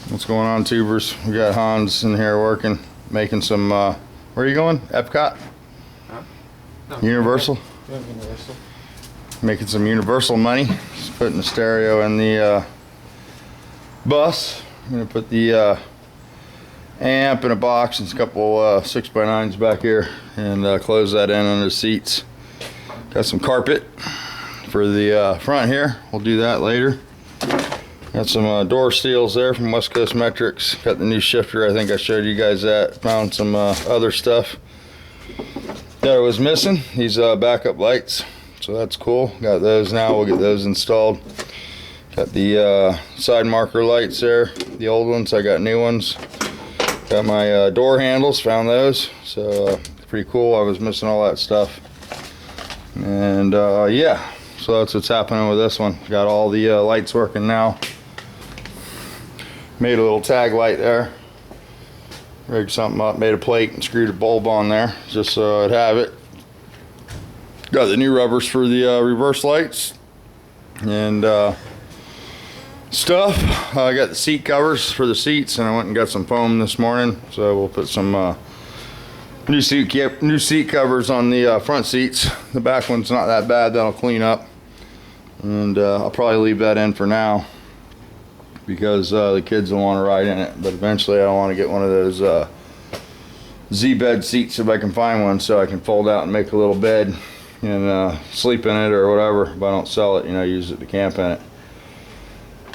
What's going on, tubers? We got Hans in here working, making some, where are you going? Epcot? Huh? No. Universal? Yeah, Universal. Making some Universal money. Just putting the stereo in the bus. I'm going to put the amp in a box and a couple 6x9s back here and close that in under the seats. Got some carpet for the front here. We'll do that later. Got some door seals there from West Coast Metrics. Got the new shifter. I think I showed you guys that. Found some other stuff that I was missing. These backup lights. So that's cool. Got those now. We'll get those installed. Got the side marker lights there. The old ones. I got new ones. Got my door handles. Found those. So pretty cool. I was missing all that stuff. And yeah. So that's what's happening with this one. Got all the lights working now. Made a little tag light there. Rigged something up, made a plate and screwed a bulb on there just so I'd have it. Got the new rubbers for the reverse lights and stuff. I got the seat covers for the seats and I went and got some foam this morning. So we'll put some new seat covers on the front seats. The back one's not that bad, that'll clean up. And I'll probably leave that in for now because the kids will want to ride in it, but eventually I want to get one of those Z-bed seats if I can find one, so I can fold out and make a little bed and sleep in it or whatever. If I don't sell it, you know, use it to camp in it.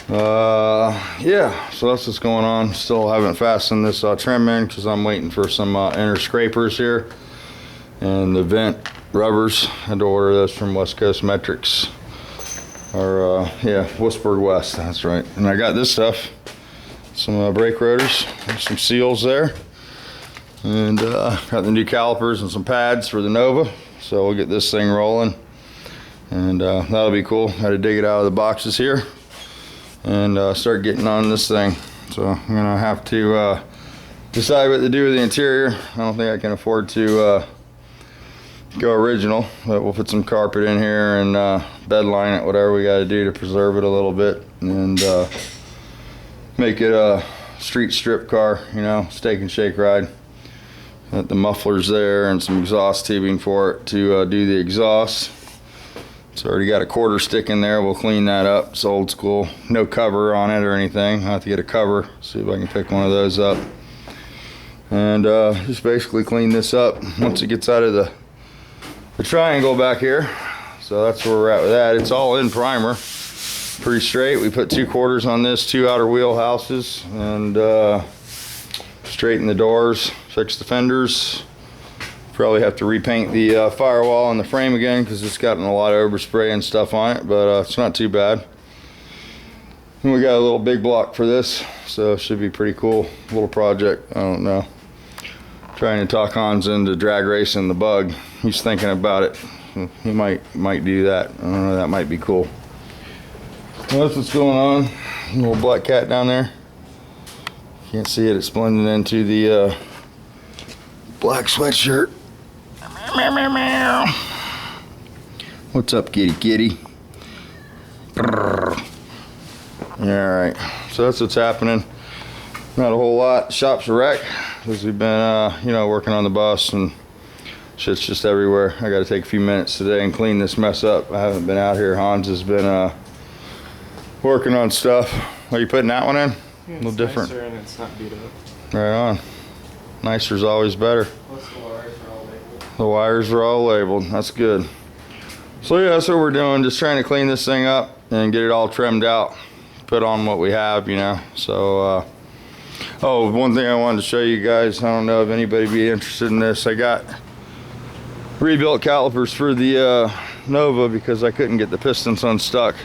Yeah, so that's what's going on. Still haven't fastened this trim in because I'm waiting for some inner scrapers here and the vent rubbers. I had to order those from West Coast Metrics. Or yeah, Whispered West, that's right. And I got this stuff, some brake rotors, some seals there, and got the new calipers and some pads for the Nova. So we'll get this thing rolling, and that'll be cool. Had to dig it out of the boxes here and start getting on this thing. So I'm gonna have to decide what to do with the interior. I don't think I can afford to go original, but we'll put some carpet in here and bed line it, whatever we got to do to preserve it a little bit and make it a street strip car, you know, steak and shake ride. Got the mufflers there and some exhaust tubing for it to do the exhaust. It's already got a quarter stick in there. We'll clean that up. It's old school, no cover on it or anything. I have to get a cover, see if I can pick one of those up, and just basically clean this up once it gets out of the triangle back here. So that's where we're at with that. It's all in primer, pretty straight. We put 2 quarters on this, 2 outer wheel houses, and straighten the doors, fix the fenders. Probably have to repaint the firewall and the frame again because it's gotten a lot of overspray and stuff on it, but it's not too bad. And we got a little big block for this, so it should be pretty cool. Little project, I don't know. Trying to talk Hans into drag racing the Bug. He's thinking about it. He might do that. I don't know, that might be cool. Well, that's what's going on. Little black cat down there. Can't see it, it's blending into the black sweatshirt. Meow, meow, meow. What's up, kitty kitty? Alright, so that's what's happening. Not a whole lot. Shop's a wreck because we've been you know, working on the bus and shit's just everywhere. I got to take a few minutes today and clean this mess up. I haven't been out here. Hans has been working on stuff. Are you putting that one in? Yeah, a little different. Nicer and it's not beat up. Right on. Nicer's always better. Plus the wires are all labeled. The wires are all labeled. That's good. So yeah, that's what we're doing. Just trying to clean this thing up and get it all trimmed out. Put on what we have, you know. So oh, one thing I wanted to show you guys. I don't know if anybody be interested in this. I got rebuilt calipers for the Nova because I couldn't get the pistons unstuck.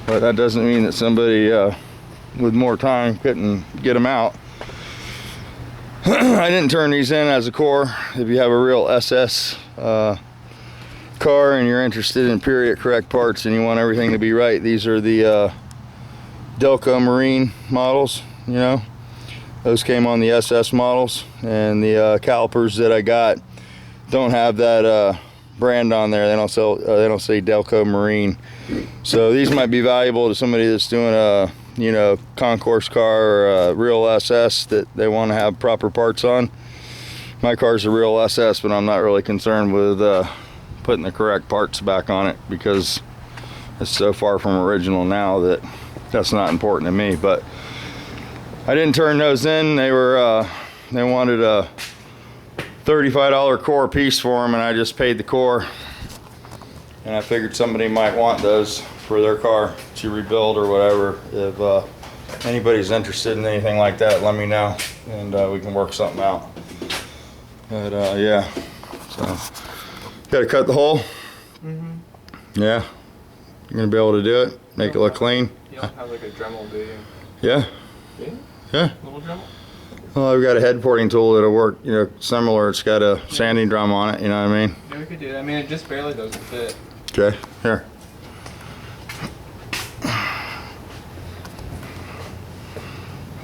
But that doesn't mean that somebody with more time couldn't get them out. I didn't turn these in as a core. If you have a real SS car and you're interested in period correct parts and you want everything to be right, these are the Delco Marine models, you know. Those came on the SS models, and the calipers that I got don't have that brand on there. They don't sell. They don't say Delco Marine. So these might be valuable to somebody that's doing a you know, concourse car or a real SS that they want to have proper parts on. My car's a real SS, but I'm not really concerned with putting the correct parts back on it because it's so far from original now that that's not important to me. But I didn't turn those in. They wanted a $35 core piece for them, and I just paid the core. And I figured somebody might want those for their car to rebuild or whatever. If anybody's interested in anything like that, let me know, and we can work something out. But yeah, so gotta cut the hole. Yeah, you're gonna be able to do it. Make it look clean. You don't have like a Dremel, do you? Yeah. Yeah. Yeah. Little Dremel. Well, I've got a head porting tool that'll work, you know, similar. It's got a sanding drum on it. You know what I mean? Yeah, we could do that. I mean, it just barely doesn't fit. Okay. Here.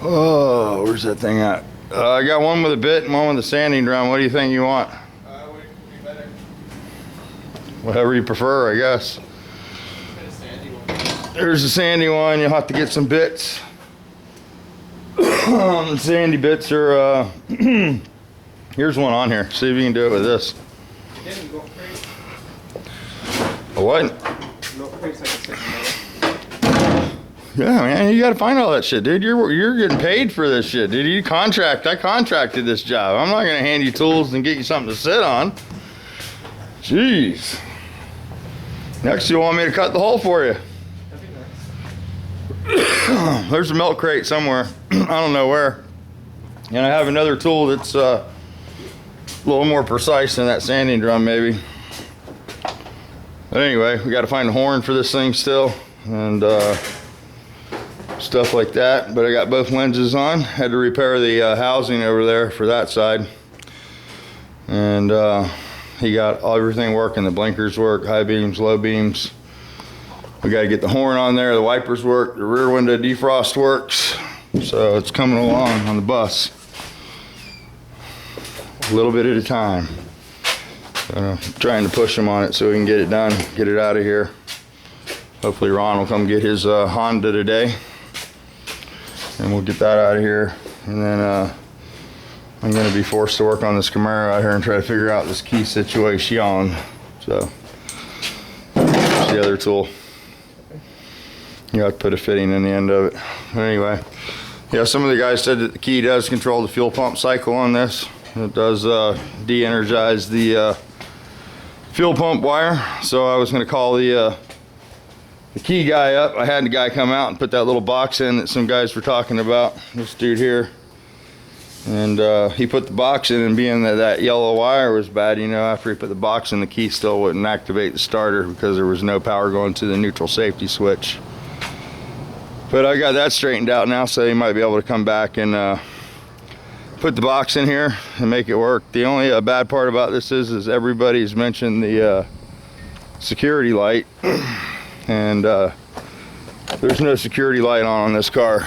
Oh, where's that thing at? I got one with a bit and one with a sanding drum. What do you think you want? Would it be better? Whatever you prefer, I guess. Get a sandy one. There's a sandy one. You'll have to get some bits. Sandy bits are, here's one on here. See if you can do it with this. Yeah, you go crazy. A what? Go crazy like a second minute. Yeah, man, you gotta find all that shit, dude. You're getting paid for this shit, dude. I contracted this job. I'm not gonna hand you tools and get you something to sit on. Jeez. Next, you want me to cut the hole for you? That'd be nice. There's a milk crate somewhere. I don't know where. And I have another tool that's a little more precise than that sanding drum, maybe. But anyway, we got to find a horn for this thing still, and stuff like that. But I got both lenses on. Had to repair the housing over there for that side, and he got everything working. The blinkers work, high beams, low beams. We got to get the horn on there. The wipers work. The rear window defrost works. So it's coming along on the bus, a little bit at a time. Trying to push him on it so we can get it done, get it out of here. Hopefully Ron will come get his Honda today, and we'll get that out of here. And then I'm going to be forced to work on this Camaro out here and try to figure out this key situation. So that's the other tool. You have to put a fitting in the end of it. But anyway, yeah, some of the guys said that the key does control the fuel pump cycle on this. It does de-energize the fuel pump wire. So I was going to call the key guy up. I had the guy come out and put that little box in that some guys were talking about. This dude here. And he put the box in, and being that yellow wire was bad, you know, after he put the box in, the key still wouldn't activate the starter because there was no power going to the neutral safety switch. But I got that straightened out now, so he might be able to come back and put the box in here and make it work. The only bad part about this is everybody's mentioned the security light, and there's no security light on this car.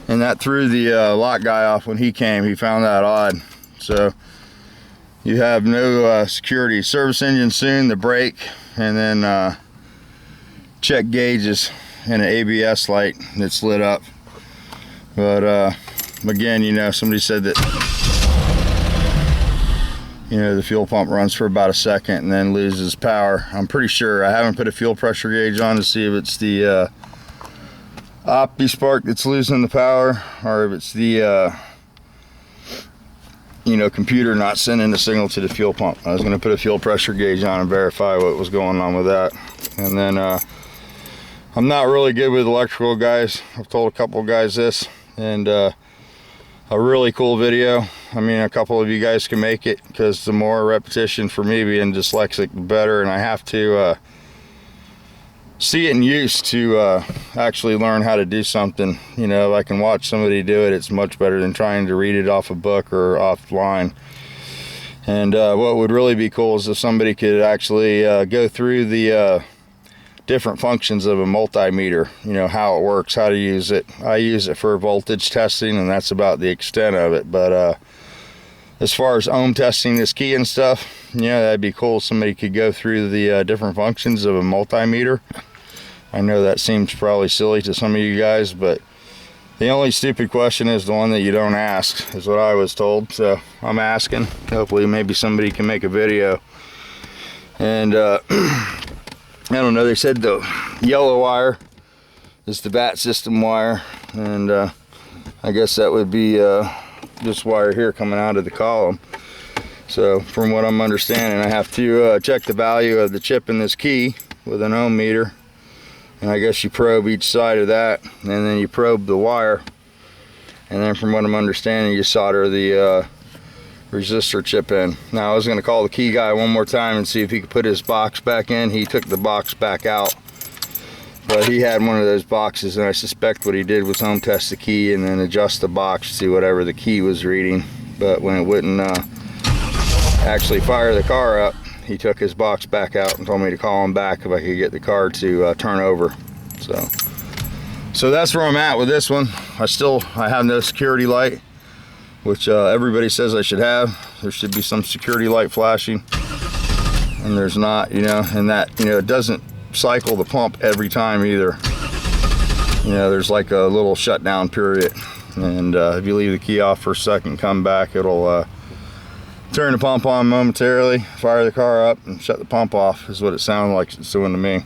And that threw the lot guy off when he came. He found that odd. So you have no security. Service engine soon, the brake, and then check gauges and an ABS light that's lit up. But again, you know, somebody said that, you know, the fuel pump runs for about a second and then loses power. I'm pretty sure. I haven't put a fuel pressure gauge on to see if it's the Opti spark that's losing the power, or if it's the you know, computer not sending the signal to the fuel pump. I was going to put a fuel pressure gauge on and verify what was going on with that. And then I'm not really good with electrical, guys. I've told a couple guys this, and a really cool video. I mean, a couple of you guys can make it, because the more repetition for me being dyslexic, the better. And I have to see it in use to actually learn how to do something. You know, if I can watch somebody do it, it's much better than trying to read it off a book or offline. And what would really be cool is if somebody could actually go through the different functions of a multimeter, you know, how it works, how to use it. I use it for voltage testing, and that's about the extent of it. But as far as ohm testing this key and stuff, yeah, that'd be cool. Somebody could go through the different functions of a multimeter I know that seems probably silly to some of you guys, but the only stupid question is the one that you don't ask, is what I was told. So I'm asking. Hopefully maybe somebody can make a video. And I don't know, they said the yellow wire is the bat system wire, and I guess that would be this wire here coming out of the column. So from what I'm understanding, I have to check the value of the chip in this key with an ohm meter, and I guess you probe each side of that, and then you probe the wire, and then from what I'm understanding, you solder the resistor chip in. Now I was going to call the key guy one more time and see if he could put his box back in. He took the box back out, but he had one of those boxes, and I suspect what he did was home test the key and then adjust the box to see whatever the key was reading. But when it wouldn't actually fire the car up, he took his box back out and told me to call him back if I could get the car to turn over. So that's where I'm at with this one. I have no security light, which everybody says I should have. There should be some security light flashing, and there's not, you know, and that, you know, it doesn't cycle the pump every time either. You know, there's like a little shutdown period, and if you leave the key off for a second, come back, it'll turn the pump on momentarily, fire the car up, and shut the pump off, is what it sounded like it's doing to me.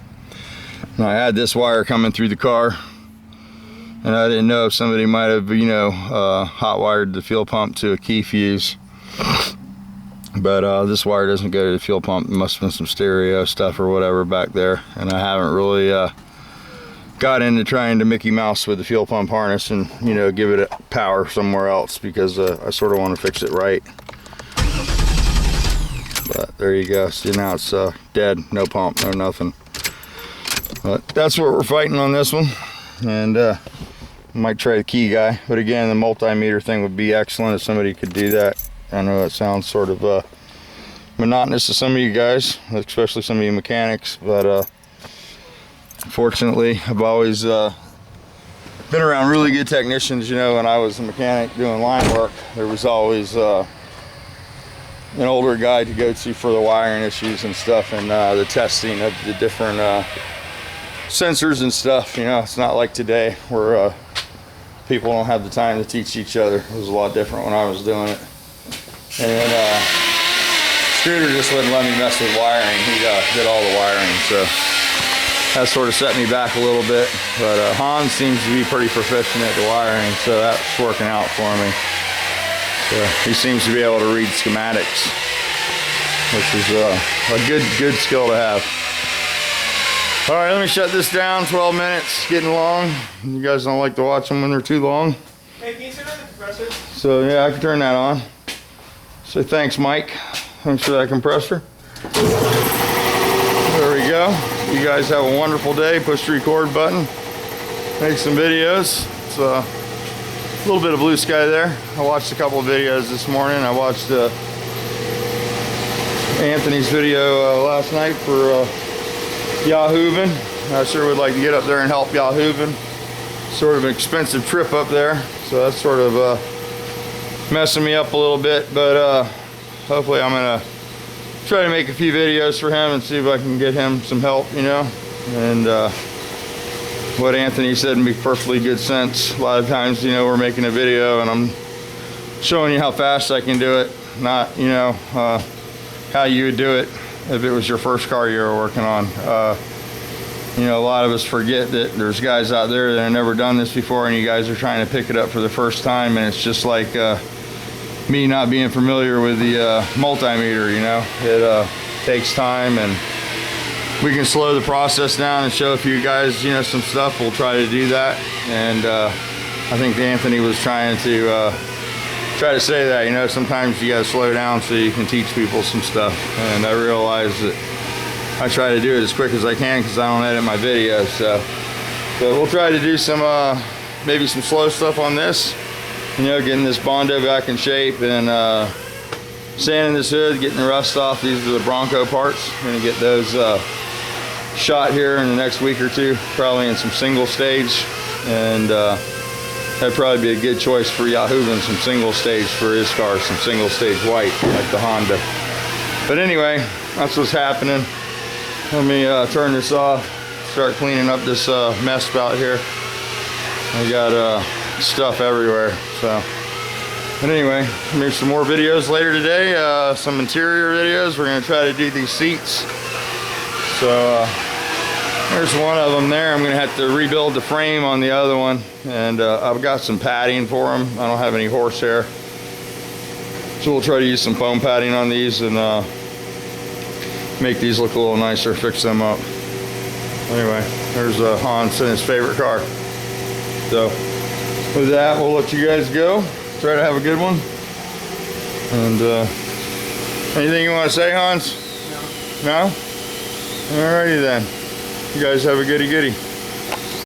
Now, I had this wire coming through the car, and I didn't know if somebody might have, you know, hot wired the fuel pump to a key fuse. But this wire doesn't go to the fuel pump. It must have been some stereo stuff or whatever back there, and I haven't really got into trying to Mickey Mouse with the fuel pump harness and, you know, give it power somewhere else, because I sort of want to fix it right. But there you go. See, now it's dead, no pump, no nothing. But that's what we're fighting on this one, and might try the key guy. But again, the multimeter thing would be excellent if somebody could do that. I know it sounds sort of monotonous to some of you guys, especially some of you mechanics, but fortunately, I've always been around really good technicians. You know, when I was a mechanic doing line work, there was always an older guy to go to for the wiring issues and stuff, and the testing of the different sensors and stuff. You know, it's not like today where people don't have the time to teach each other. It was a lot different when I was doing it. And then Scooter just wouldn't let me mess with wiring. He did all the wiring, so that sort of set me back a little bit. But Hans seems to be pretty proficient at the wiring, so that's working out for me. So he seems to be able to read schematics, which is a good skill to have. All right, let me shut this down. 12 minutes, getting long. You guys don't like to watch them when they're too long. Hey, can you turn on the compressor? So yeah, I can turn that on. So thanks, Mike. Thanks for that compressor. There we go. You guys have a wonderful day. Push the record button. Make some videos. It's a little bit of blue sky there. I watched a couple of videos this morning. I watched Anthony's video last night for Yahooven. I sure would like to get up there and help Yahooven. Sort of an expensive trip up there, so that's sort of messing me up a little bit, but hopefully I'm gonna try to make a few videos for him and see if I can get him some help, you know. And what Anthony said makes perfectly good sense. A lot of times, you know, we're making a video and I'm showing you how fast I can do it, not, you know, how you would do it if it was your first car you were working on. You know, a lot of us forget that there's guys out there that have never done this before, and you guys are trying to pick it up for the first time, and it's just like me not being familiar with the multimeter, you know. It takes time, and we can slow the process down and show a few guys, you know, some stuff. We'll try to do that, and I think Anthony was trying to say that, you know, sometimes you gotta slow down so you can teach people some stuff, and I realize that I try to do it as quick as I can because I don't edit my videos. So we'll try to do some maybe some slow stuff on this, you know, getting this Bondo back in shape and sanding this hood, getting the rust off. These are the Bronco parts. I'm gonna get those shot here in the next week or two, probably in some single stage, and that'd probably be a good choice for Yahooven, some single stage for his car, some single stage white like the Honda. But anyway, that's what's happening. Let me turn this off, start cleaning up this mess about here. I got stuff everywhere. So, but anyway, maybe some more videos later today. Some interior videos. We're gonna try to do these seats. So there's one of them there. I'm gonna have to rebuild the frame on the other one, and I've got some padding for them. I don't have any horsehair, so we'll try to use some foam padding on these and make these look a little nicer, fix them up. Anyway, there's Hans in his favorite car. So with that, we'll let you guys go. Try to have a good one. And anything you want to say, Hans? No. No? Alrighty then. You guys have a goody goody.